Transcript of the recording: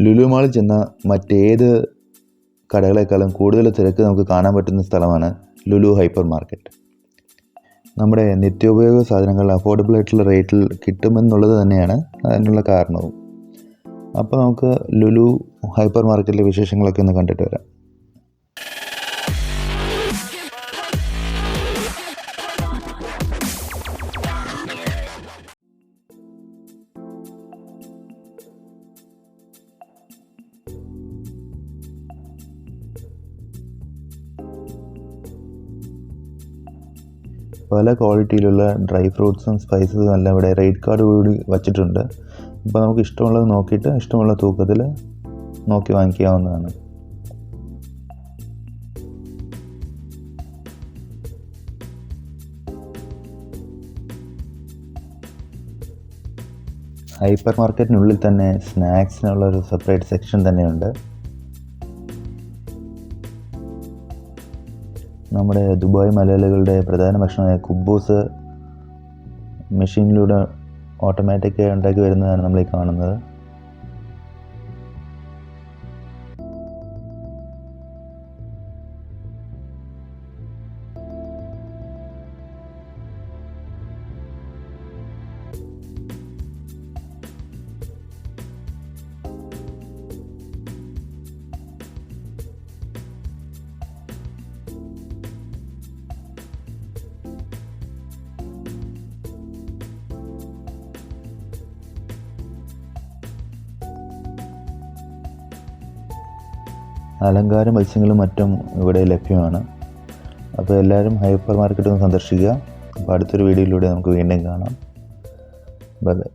ലുലു മാളിൽ ചെന്ന മറ്റേത് കടകളെക്കാളും കൂടുതൽ തിരക്ക് നമുക്ക് കാണാൻ പറ്റുന്ന സ്ഥലമാണ് ലുലു ഹൈപ്പർ മാർക്കറ്റ്. നമ്മുടെ നിത്യോപയോഗ സാധനങ്ങൾ അഫോർഡബിൾ ആയിട്ടുള്ള റേറ്റിൽ കിട്ടുമെന്നുള്ളത് തന്നെയാണ് അതിനുള്ള കാരണവും. അപ്പോൾ നമുക്ക് ലുലു ഹൈപ്പർ മാർക്കറ്റിലെ വിശേഷങ്ങളൊക്കെ ഒന്ന് കണ്ടിട്ട് വരാം. പല ക്വാളിറ്റിയിലുള്ള ഡ്രൈ ഫ്രൂട്ട്സും സ്പൈസസും എല്ലാം ഇവിടെ റേറ്റ് കാർഡ് കൂടി വച്ചിട്ടുണ്ട്. അപ്പോൾ നമുക്ക് ഇഷ്ടമുള്ളത് നോക്കിയിട്ട് ഇഷ്ടമുള്ള തൂക്കത്തിൽ നോക്കി വാങ്ങിക്കാവുന്നതാണ്. ഹൈപ്പർ മാർക്കറ്റിനുള്ളിൽ തന്നെ സ്നാക്സിനുള്ളൊരു സെപ്പറേറ്റ് സെക്ഷൻ തന്നെയുണ്ട്. നമ്മുടെ ദുബായ് മലയാളികളുടെ പ്രധാന ഭക്ഷണമായ കുബ്ബൂസ് മെഷീനിലൂടെ ഓട്ടോമാറ്റിക്കായി ഉണ്ടാക്കി വരുന്നതാണ് നമ്മൾ ഈ കാണുന്നത്. അലങ്കാര മത്സ്യങ്ങളും മറ്റും ഇവിടെ ലഭ്യമാണ്. അപ്പോൾ എല്ലാവരും ഹൈപ്പർ മാർക്കറ്റ് ഒന്ന് സന്ദർശിക്കുക. അപ്പോൾ അടുത്തൊരു വീഡിയോയിലൂടെ നമുക്ക് വീണ്ടും കാണാം. Bye bye.